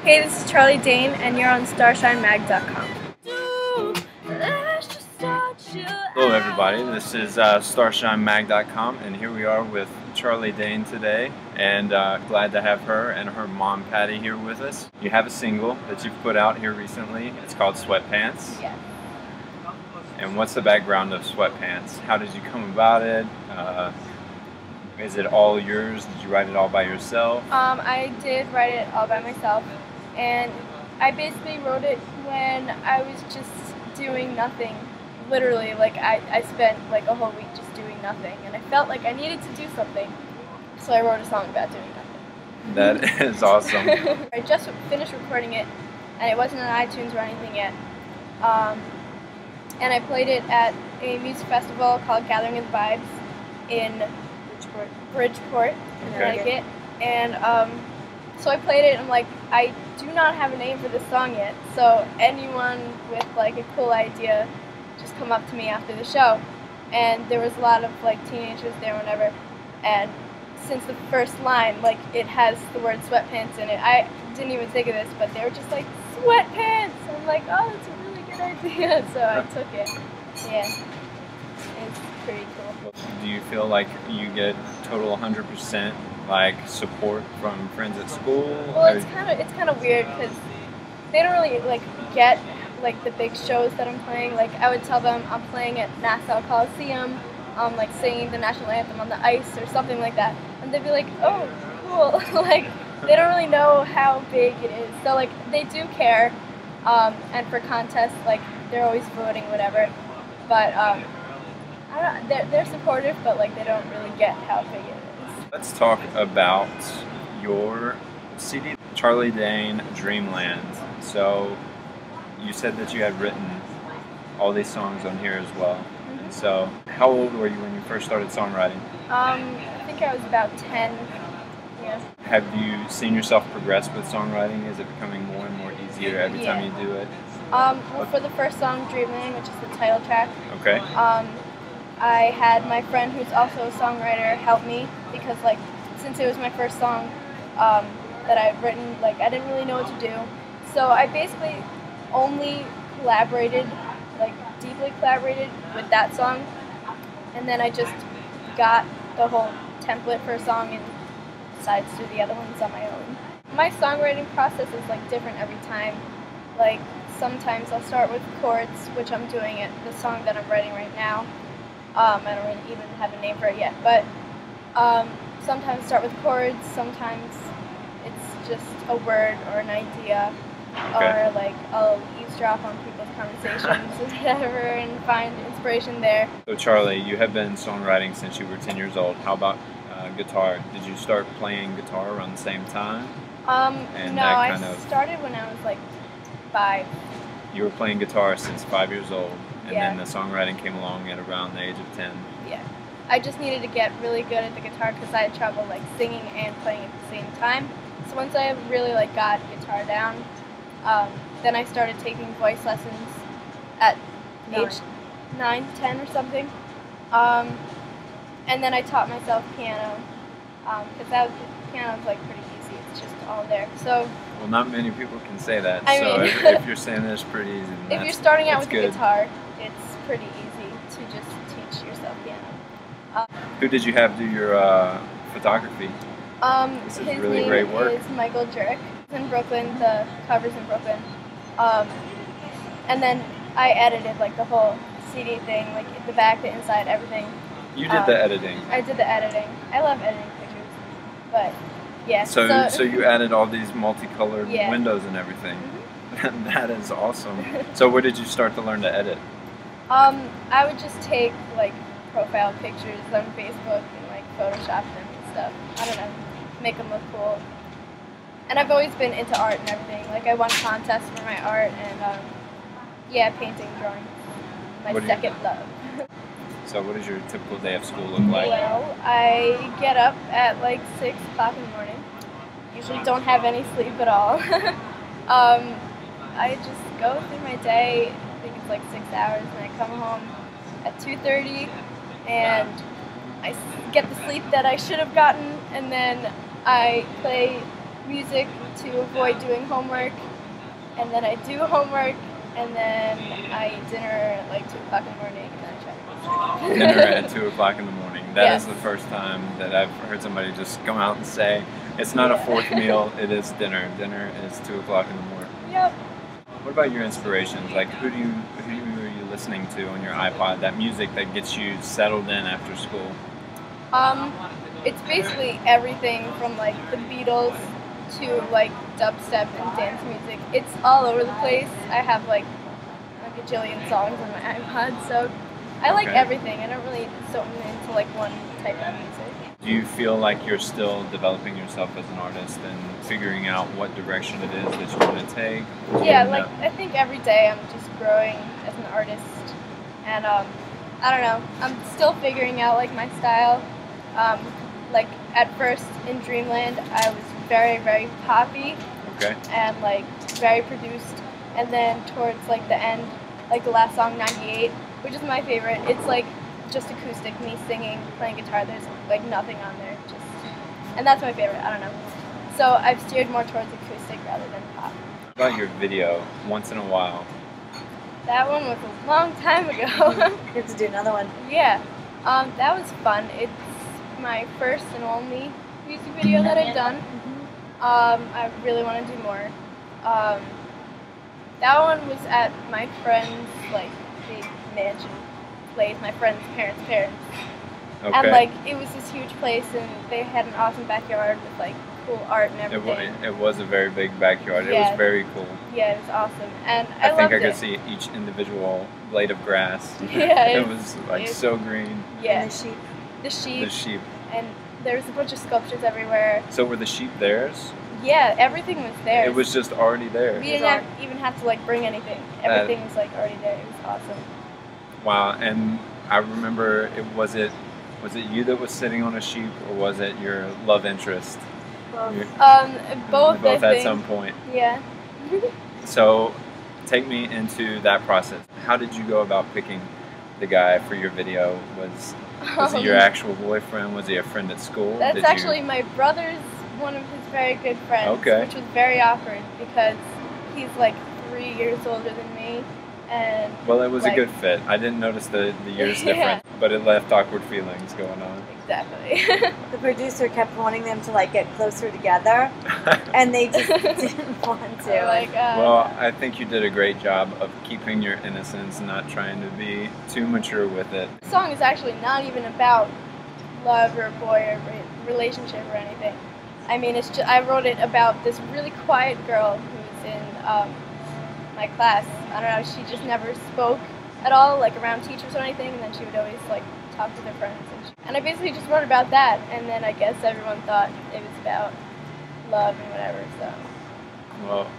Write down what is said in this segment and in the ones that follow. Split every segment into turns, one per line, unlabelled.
Hey, this is Charlie Dane, and you're on StarShineMag.com.
Hello everybody, this is StarShineMag.com, and here we are with Charlie Dane today, and glad to have her and her mom Patty here with us. You have a single that you've put out here recently. It's called SWEATPANTS.
Yes.
And what's the background of SWEATPANTS? How did you come about it? Is it all yours? Did you write it all by yourself?
I did write it all by myself, and I basically wrote it when I was just doing nothing. Literally, like I spent like a whole week just doing nothing, and I felt like I needed to do something, so I wrote a song about doing nothing.
That is awesome.
I just finished recording it, and it wasn't on iTunes or anything yet. And I played it at a music festival called Gathering of the Vibes in Bridgeport, Connecticut. And so I played it, and I'm like, I do not have a name for this song yet, so anyone with like a cool idea just come up to me after the show. And there was a lot of like teenagers there or whatever, and since the first line, like, it has the word sweatpants in it, I didn't even think of this, but they were just like, sweatpants! I'm like, oh, that's a really good idea, so I took it. Yeah, it's pretty cool.
Do you feel like you get total 100% like support from friends at school?
Well, it's kind of weird because they don't really like get like the big shows that I'm playing. Like, I would tell them I'm playing at Nassau Coliseum, like singing the national anthem on the ice or something like that, and they'd be like, oh, cool. Like, they don't really know how big it is. So like, they do care, and for contests, like, they're always voting, whatever. But I don't know, they're supportive, but like, they don't really get how big it is.
Let's talk about your CD, Charlie Dane, Dreamland. So you said that you had written all these songs on here as well.
Mm-hmm.
So how old were you when you first started songwriting?
I think I was about 10. Yeah.
Have you seen yourself progress with songwriting? Is it becoming more and more easier every time you do it?
Well, for the first song, Dreamland, which is the title track,
okay.
I had my friend who's also a songwriter help me, because like, since it was my first song that I've written, like, I didn't really know what to do. So I basically only collaborated, like deeply collaborated with that song, and then I just got the whole template for a song and decided to do the other ones on my own. My songwriting process is like different every time. Like, sometimes I'll start with chords, which I'm doing at the song that I'm writing right now. I don't really even have a name for it yet, but sometimes start with chords, sometimes it's just a word or an idea, or like I'll eavesdrop on people's conversations or whatever and find inspiration there. So
Charlie, you have been songwriting since you were 10 years old. How about guitar? Did you start playing guitar around the same time?
No, I started when I was like 5. You
were playing guitar since 5 years old, and then the songwriting came along at around the age of 10.
Yeah. I just needed to get really good at the guitar because I had trouble like singing and playing at the same time. So once I really like got guitar down, then I started taking voice lessons at age 9, 10 or something. And then I taught myself piano, because piano's like pretty easy. It's just all there. So.
Well, not many people can say that.
I mean,
if you're saying that it's pretty easy, then
if you're starting out with
good.
the guitar, it's pretty easy to just teach yourself piano.
Who did you have do your photography? This is
his
really
name
great work.
is Michael Jurek. He's in Brooklyn. The cover's in Brooklyn. And then I edited like the whole CD thing, like the back, the inside, everything.
You did the editing.
I did the editing. I love editing pictures, but yeah.
So you added all these multicolored windows and everything. Mm-hmm. That is awesome. So where did you start to learn to edit?
I would just take like profile pictures on Facebook and like Photoshop them and stuff. I don't know, make them look cool. And I've always been into art and everything. Like, I won contests for my art, and yeah, painting, drawing, my second love.
So what does your typical day of school look like?
Well, I get up at like 6 o'clock in the morning. Usually don't have any sleep at all. I just go through my day. I think it's like 6 hours, and I come home at 2:30, and I get the sleep that I should have gotten, and then I play music to avoid doing homework, and then I do homework, and then I eat dinner at like 2 o'clock in the morning, and then I try to go to sleep.
Dinner at 2 o'clock in the morning. That
Yes.
is the first time that I've heard somebody just come out and say, it's not a fourth meal, it is dinner. Dinner is 2 o'clock in the morning.
Yep.
What about your inspirations? Like, who are you listening to on your iPod? That music that gets you settled in after school?
It's basically everything from like the Beatles to like dubstep and dance music. It's all over the place. I have like a gajillion songs on my iPod, so I like everything. I don't really zone into like one type of music.
Do you feel like you're still developing yourself as an artist and figuring out what direction it is that you want to take?
Yeah, like I think every day I'm just growing as an artist, and I don't know. I'm still figuring out like my style. Like at first in Dreamland, I was very, very poppy.
Okay.
And like very produced, and then towards like the end, like the last song 98, which is my favorite, it's like just acoustic, me singing, playing guitar. There's like nothing on there, and that's my favorite. I don't know. So I've steered more towards acoustic rather than pop.
What about your video, Once in a While?
That one was a long time ago.
You have to do another one.
Yeah, that was fun. It's my first and only music video that I've done. I really want to do more. That one was at my friend's like big mansion place, my friend's parents' parents.
Okay.
And like it was this huge place, and they had an awesome backyard with like cool art and everything.
It was a very big backyard.
Yeah.
It was very cool.
Yeah, it was awesome, and
I think
loved
I could
it.
see each individual blade of grass.
Yeah,
it was like so green.
Yeah,
And the sheep.
the sheep.
The sheep.
And there was a bunch of sculptures everywhere.
So were the sheep theirs?
Yeah, everything was there.
It was just already there.
We didn't even have to like bring anything. Everything was like already there. It was awesome.
Wow, and I remember was it you that was sitting on a sheep, or was it your love interest?
Both.
Both.
Both
I
at
think.
some point.
Yeah.
So, take me into that process. How did you go about picking the guy for your video? Was he your actual boyfriend? Was he a friend at school?
That's actually my brother's one of his very good friends,
Okay.
which was very awkward because he's like 3 years older than me, and
Well, it was
like,
a good fit. I didn't notice the years
Yeah.
difference, but it left awkward feelings going on.
Exactly.
The producer kept wanting them to like get closer together, and they just didn't want to.
They're like,
Well, I think you did a great job of keeping your innocence, not trying to be too mature with it.
the song is actually not even about love or a boy or relationship or anything. I mean, it's just, I wrote it about this really quiet girl who's in my class. I don't know, she just never spoke at all, like around teachers or anything, and then she would always like talk with her friends. And I basically just wrote about that, and then I guess everyone thought it was about love and whatever, so.
Well,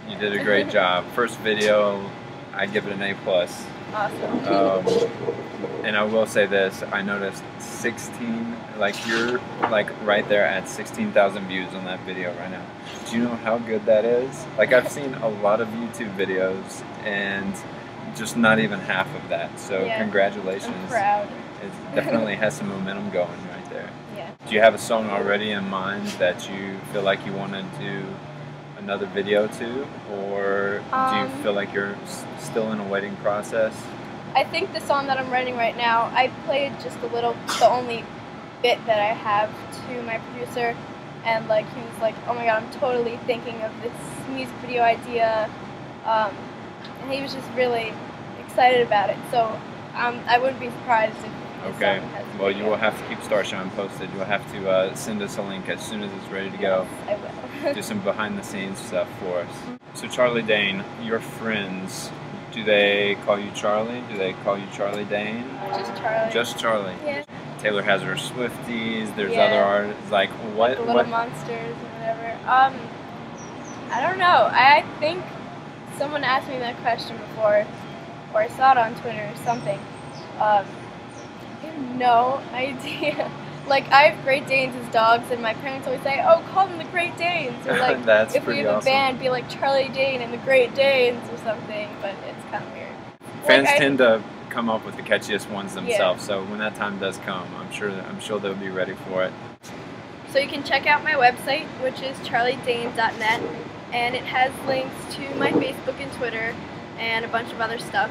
you did a great job. First video, I give it an A+.
Awesome.
And I will say this, I noticed 16, like you're like right there at 16,000 views on that video right now. Do you know how good that is? Like I've seen a lot of YouTube videos and just not even half of that. So
Yeah.
congratulations.
I'm proud.
It definitely has some momentum going right there.
Yeah.
Do you have a song already in mind that you feel like you want to do another video to, or do you feel like you're still in a waiting process?
I think the song that I'm writing right now, I played just a little, the only bit that I have to my producer, and like he was like, oh my god, I'm totally thinking of this music video idea, and he was just really excited about it, so I wouldn't be surprised if this
Okay,
song has a
well you
video.
will have to keep StarShine posted. You'll have to send us a link as soon as it's ready to go.
Yes, I will.
Do some behind the scenes stuff for us. So Charlie Dane, your friends, do they call you Charlie? Do they call you Charlie Dane?
Just Charlie.
Just Charlie.
Yeah.
Taylor has her Swifties, there's
Yeah.
other artists, like what?
The Little Monsters and whatever. I don't know. I think someone asked me that question before, or I saw it on Twitter or something. I have no idea. Like, I have Great Danes as dogs, and my parents always say, oh, call them the Great Danes. Or, like,
That's
if we
pretty
have a
awesome.
band, be like Charlie Dane and the Great Danes or something, but it's kind of weird.
Fans
Like,
tend to come up with the catchiest ones themselves, so when that time does come, I'm sure they'll be ready for it.
So you can check out my website, which is charliedane.net, and it has links to my Facebook and Twitter and a bunch of other stuff.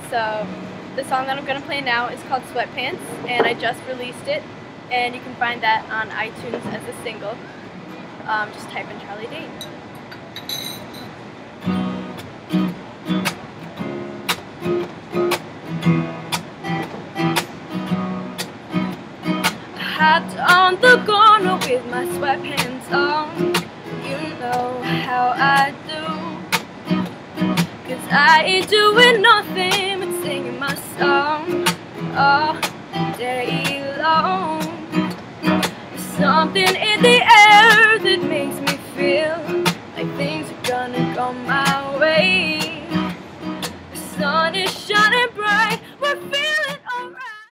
So the song that I'm going to play now is called Sweatpants, and I just released it, and you can find that on iTunes as a single. Just type in Charlie Dane. Hat on the corner with my sweatpants on. You know how I do, 'cause I ain't doing nothing but singing my song all day long. There's something in the air